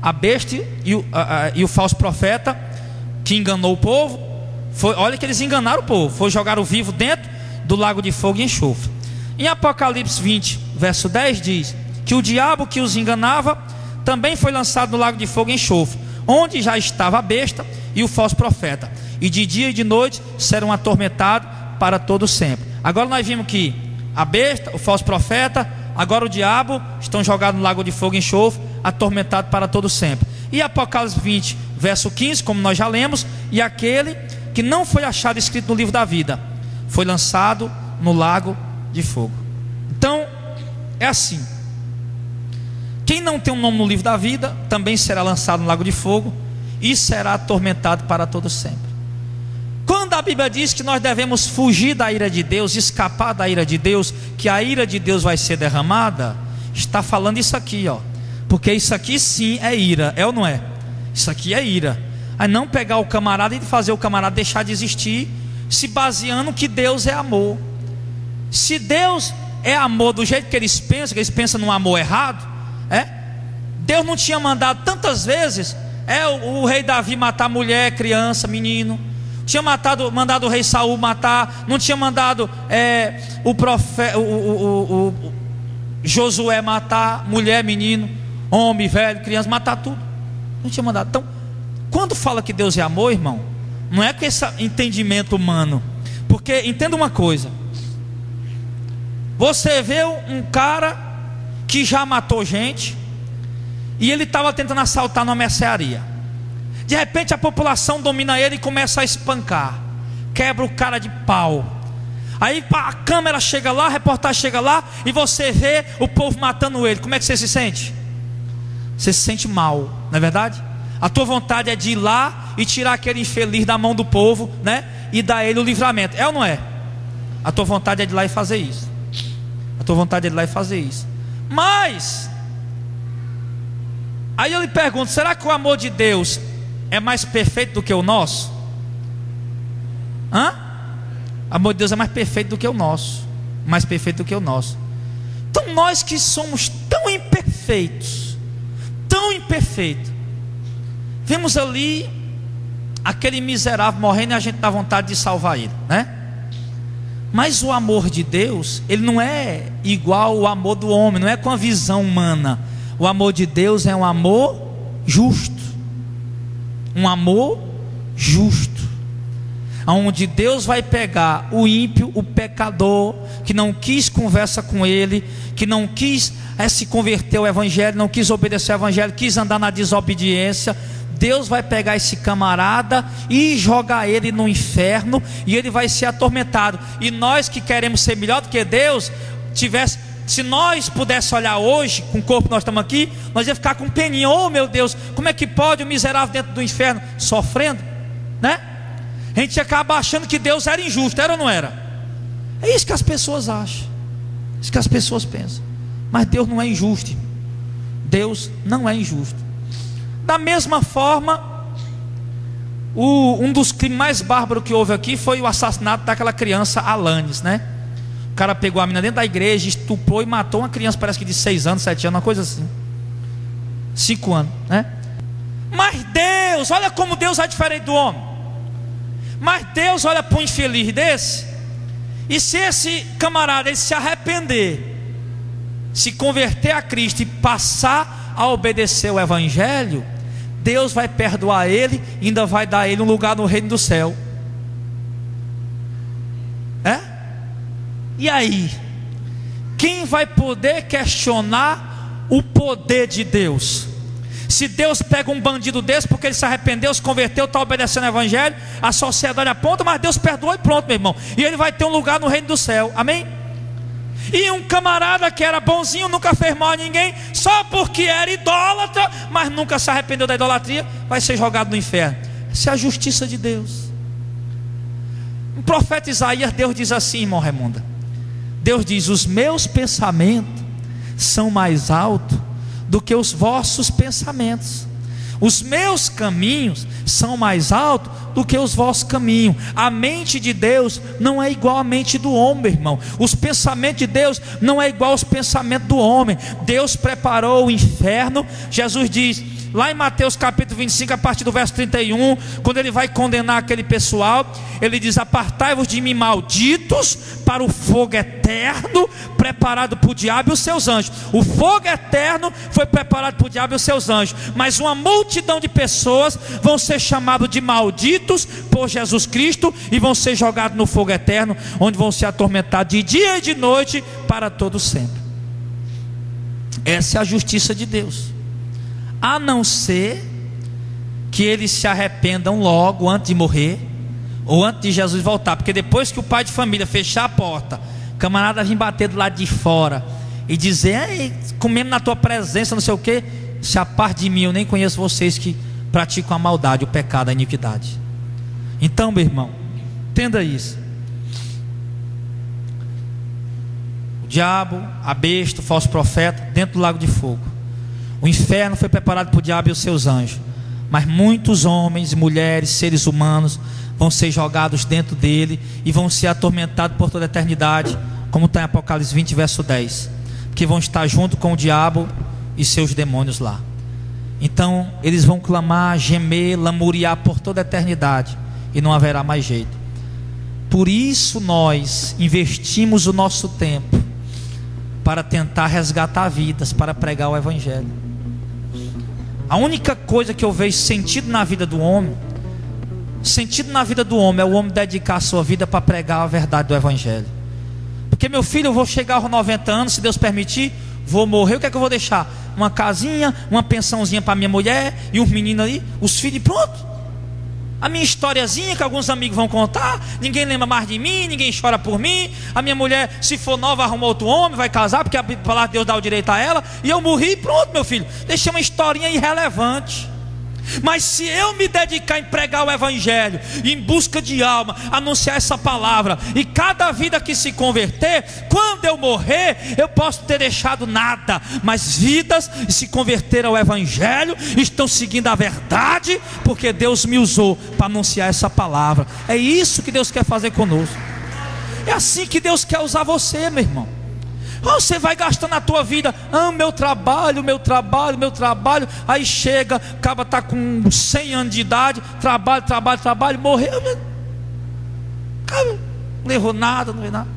A besta e o falso profeta, que enganou o povo, olha que eles enganaram o povo, foi jogar o vivo dentro do lago de fogo e enxofre. Em Apocalipse 20, verso 10 diz que o diabo que os enganava também foi lançado no lago de fogo e enxofre, onde já estava a besta e o falso profeta, e de dia e de noite serão atormentados para todo sempre. Agora nós vimos que a besta, o falso profeta, agora o diabo estão jogados no lago de fogo e enxofre, atormentados para todo sempre. E Apocalipse 20, verso 15, como nós já lemos: e aquele que não foi achado escrito no livro da vida foi lançado no lago de fogo. Então é assim: quem não tem um nome no livro da vida também será lançado no lago de fogo e será atormentado para todo sempre. Quando a Bíblia diz que nós devemos fugir da ira de Deus, escapar da ira de Deus, que a ira de Deus vai ser derramada, está falando isso aqui, ó. Porque isso aqui sim é ira, é ou não é? Isso aqui é ira. Aí não pegar o camarada e fazer o camarada deixar de existir, se baseando que Deus é amor. Se Deus é amor do jeito que eles pensam num amor errado, Deus não tinha mandado tantas vezes o rei Davi matar mulher, criança, menino. Tinha mandado o rei Saul matar. Não tinha mandado o profeta Josué matar mulher, menino, homem, velho, criança, matar tudo. Não tinha mandado. Então, quando fala que Deus é amor, irmão, não é com esse entendimento humano. Porque entenda uma coisa: você vê um cara que já matou gente e ele estava tentando assaltar numa mercearia. De repente a população domina ele e começa a espancar, quebra o cara de pau. Aí a câmera chega lá, a reportagem chega lá, e você vê o povo matando ele. Como é que você se sente? Você se sente mal, não é verdade? A tua vontade é de ir lá e tirar aquele infeliz da mão do povo, né? E dar ele o livramento, é ou não é? A tua vontade é de ir lá e fazer isso. A tua vontade é de ir lá e fazer isso. Mas aí eu lhe pergunto: será que o amor de Deus é mais perfeito do que o nosso? O amor de Deus é mais perfeito do que o nosso. Mais perfeito do que o nosso. Então nós que somos tão imperfeitos, vemos ali aquele miserável morrendo e a gente dá vontade de salvar ele, né? Mas o amor de Deus, ele não é igual ao amor do homem, não é com a visão humana. O amor de Deus é um amor justo. Um amor justo, onde Deus vai pegar o ímpio, o pecador, que não quis conversa com ele, que não quis se converter ao evangelho, não quis obedecer ao evangelho, quis andar na desobediência. Deus vai pegar esse camarada e jogar ele no inferno, e ele vai ser atormentado. E nós que queremos ser melhor do que Deus, se nós pudéssemos olhar hoje, com o corpo que nós estamos aqui, nós ia ficar com peninha. Oh meu Deus, como é que pode o miserável dentro do inferno sofrendo, né? A gente ia acabar achando que Deus era injusto, era ou não era? É isso que as pessoas acham, é isso que as pessoas pensam. Mas Deus não é injusto. Deus não é injusto. Da mesma forma, um dos crimes mais bárbaros que houve aqui foi o assassinato daquela criança Alanis, né? O cara pegou a menina dentro da igreja, estuprou e matou uma criança, parece que de 6 anos, 7 anos, uma coisa assim, 5 anos, né? Mas Deus, olha como Deus é diferente do homem. Mas Deus olha para um infeliz desse, e se esse camarada ele se arrepender, se converter a Cristo e passar a obedecer o evangelho, Deus vai perdoar ele e ainda vai dar a ele um lugar no reino do céu. E aí, quem vai poder questionar o poder de Deus? Se Deus pega um bandido desse porque ele se arrependeu, se converteu, está obedecendo o evangelho, a sociedade aponta, mas Deus perdoou e pronto, meu irmão, e ele vai ter um lugar no reino do céu, amém? E um camarada que era bonzinho, nunca fez mal a ninguém, só porque era idólatra, mas nunca se arrependeu da idolatria, vai ser jogado no inferno. Essa é a justiça de Deus. O profeta Isaías, Deus diz assim, irmão Raimunda. Deus diz: os meus pensamentos são mais altos do que os vossos pensamentos. Os meus caminhos são mais altos do que os vossos caminhos. A mente de Deus não é igual à mente do homem, irmão. Os pensamentos de Deus não é igual aos pensamentos do homem. Deus preparou o inferno. Jesus diz lá em Mateus capítulo 25, a partir do verso 31, quando ele vai condenar aquele pessoal, ele diz: apartai-vos de mim, malditos, para o fogo eterno preparado para o diabo e os seus anjos. O fogo eterno foi preparado para o diabo e os seus anjos, mas uma multidão de pessoas vão ser chamados de malditos por Jesus Cristo e vão ser jogados no fogo eterno, onde vão ser atormentados de dia e de noite para todo sempre. Essa é a justiça de Deus. A não ser que eles se arrependam logo antes de morrer, ou antes de Jesus voltar. Porque depois que o pai de família fechar a porta, o camarada vir bater do lado de fora e dizer: ei, comendo na tua presença, não sei o que, se aparte de mim, eu nem conheço vocês que praticam a maldade, o pecado, a iniquidade. Então, meu irmão, entenda isso. O diabo, a besta, o falso profeta, dentro do lago de fogo. O inferno foi preparado para o diabo e os seus anjos, mas muitos homens e mulheres, seres humanos, vão ser jogados dentro dele e vão ser atormentados por toda a eternidade, como está em Apocalipse 20, verso 10, que vão estar junto com o diabo e seus demônios lá. Então eles vão clamar, gemer, lamuriar por toda a eternidade, e não haverá mais jeito. Por isso nós investimos o nosso tempo para tentar resgatar vidas, para pregar o Evangelho. A única coisa que eu vejo sentido na vida do homem, é o homem dedicar a sua vida para pregar a verdade do Evangelho. Porque, meu filho, eu vou chegar aos 90 anos, se Deus permitir, vou morrer. O que é que eu vou deixar? Uma casinha, uma pensãozinha para minha mulher e uns meninos ali, os filhos, pronto. A minha historiazinha que alguns amigos vão contar, ninguém lembra mais de mim, ninguém chora por mim. A minha mulher, se for nova, arruma outro homem, vai casar, porque a palavra de Deus dá o direito a ela. E eu morri, pronto, meu filho, deixei uma historinha irrelevante. Mas se eu me dedicar em pregar o Evangelho, em busca de alma, anunciar essa palavra, e cada vida que se converter, quando eu morrer, eu posso ter deixado nada, mas vidas se converteram ao Evangelho, estão seguindo a verdade, porque Deus me usou para anunciar essa palavra. É isso que Deus quer fazer conosco. É assim que Deus quer usar você, meu irmão. Você vai gastando a tua vida: meu trabalho, aí chega, acaba tá com 100 anos de idade, trabalho, morreu, cara, não levou nada, não veio nada.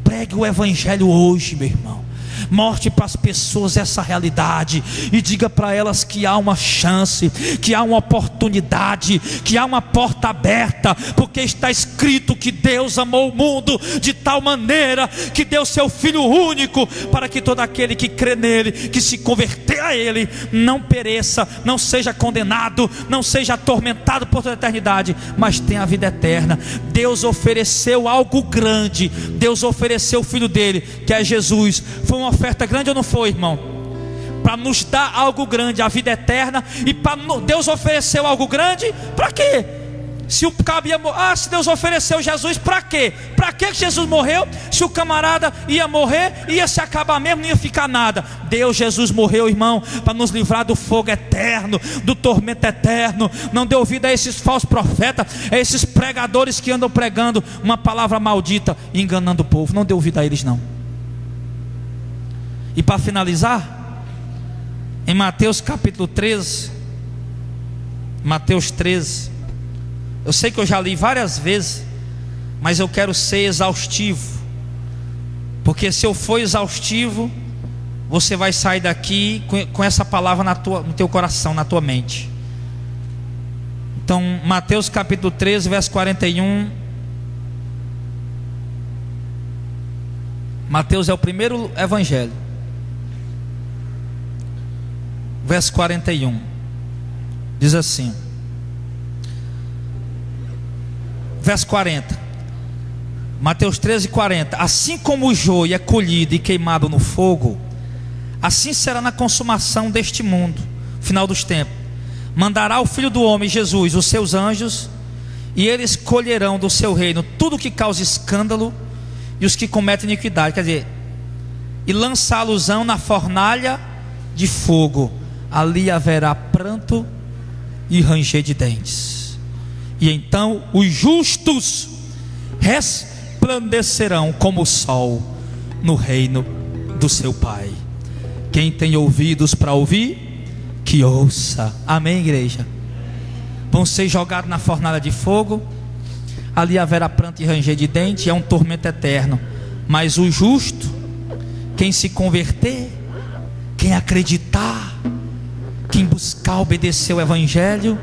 Pregue o Evangelho hoje, meu irmão. Mostre para as pessoas essa realidade e diga para elas que há uma chance, que há uma oportunidade, que há uma porta aberta, porque está escrito que Deus amou o mundo de tal maneira que deu seu Filho único, para que todo aquele que crê nele, que se converter a ele, não pereça, não seja condenado, não seja atormentado por toda a eternidade, mas tenha a vida eterna. Deus ofereceu algo grande. Deus ofereceu o Filho dele, que é Jesus. Foi uma oferta grande ou não foi, irmão? Para nos dar algo grande, a vida eterna. E Deus ofereceu algo grande, para quê? Se o cabo ia morrer, se Deus ofereceu Jesus, para quê? Para que Jesus morreu? Se o camarada ia morrer, ia se acabar mesmo, não ia ficar nada. Jesus morreu, irmão, para nos livrar do fogo eterno, do tormento eterno. Não dê ouvido a esses falsos profetas, a esses pregadores que andam pregando uma palavra maldita, enganando o povo. Não dê ouvido a eles, não. E para finalizar, em Mateus capítulo 13, Mateus 13, eu sei que eu já li várias vezes, mas eu quero ser exaustivo, porque se eu for exaustivo, você vai sair daqui com essa palavra no teu coração, na tua mente. Então, Mateus capítulo 13, verso 41. Mateus é o primeiro evangelho. Verso 41 diz assim, verso 40, Mateus 13, 40: assim como o joio é colhido e queimado no fogo, assim será na consumação deste mundo, final dos tempos. Mandará o Filho do Homem, Jesus, os seus anjos, e eles colherão do seu reino tudo que causa escândalo e os que cometem iniquidade. Quer dizer, e lançá-los-ão na fornalha de fogo, ali haverá pranto e ranger de dentes. E então os justos resplandecerão como o sol no reino do seu Pai. Quem tem ouvidos para ouvir, que ouça. Amém, igreja? Vão ser jogados na fornalha de fogo, ali haverá pranto e ranger de dentes, é um tormento eterno. Mas o justo, quem se converter, quem acreditar, quem buscar obedecer o Evangelho,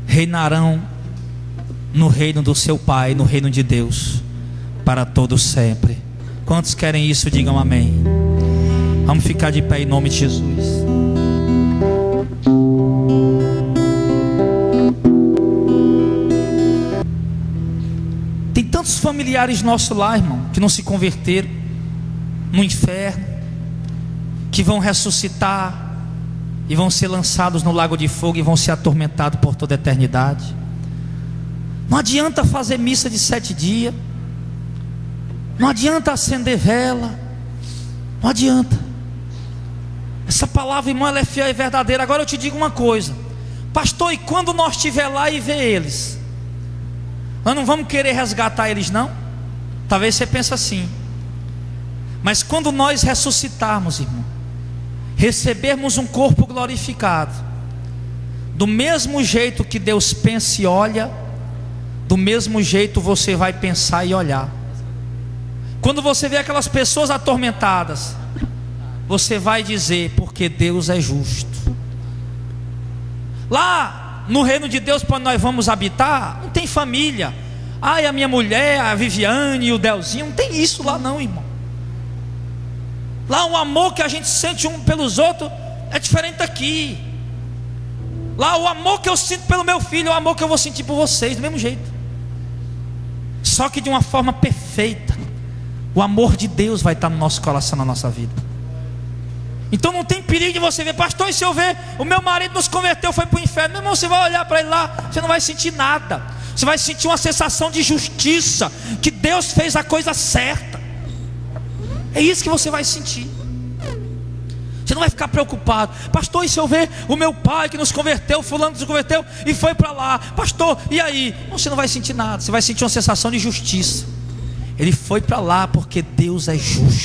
reinarão no reino do seu Pai, no reino de Deus, para todo sempre. Quantos querem isso, digam amém. Vamos ficar de pé em nome de Jesus. Tem tantos familiares nossos lá, irmão, que não se converteram, no inferno, que vão ressuscitar e vão ser lançados no lago de fogo e vão ser atormentados por toda a eternidade. Não adianta fazer missa de 7 dias, não adianta acender vela, não adianta. Essa palavra, irmão, ela é fiel e verdadeira. Agora eu te digo uma coisa, pastor, e quando nós estiver lá e ver eles, nós não vamos querer resgatar eles, não? Talvez você pense assim. Mas quando nós ressuscitarmos, irmão, recebermos um corpo glorificado, do mesmo jeito que Deus pensa e olha, do mesmo jeito você vai pensar e olhar. Quando você vê aquelas pessoas atormentadas, você vai dizer, porque Deus é justo. Lá no reino de Deus, quando nós vamos habitar, não tem família. Ai, a minha mulher, a Viviane e o Delzinho, não tem isso lá não, irmão. Lá o amor que a gente sente um pelos outros é diferente daqui. Lá o amor que eu sinto pelo meu filho é o amor que eu vou sentir por vocês, do mesmo jeito. Só que de uma forma perfeita. O amor de Deus vai estar no nosso coração, na nossa vida. Então não tem perigo de você ver, pastor, e se eu ver, o meu marido nos converteu, foi para o inferno. Meu irmão, você vai olhar para ele lá, você não vai sentir nada. Você vai sentir uma sensação de justiça, que Deus fez a coisa certa. É isso que você vai sentir. Você não vai ficar preocupado, pastor, e se eu ver o meu pai que nos converteu, fulano que nos converteu e foi para lá, pastor, e aí? Não, você não vai sentir nada, você vai sentir uma sensação de justiça. Ele foi para lá porque Deus é justo.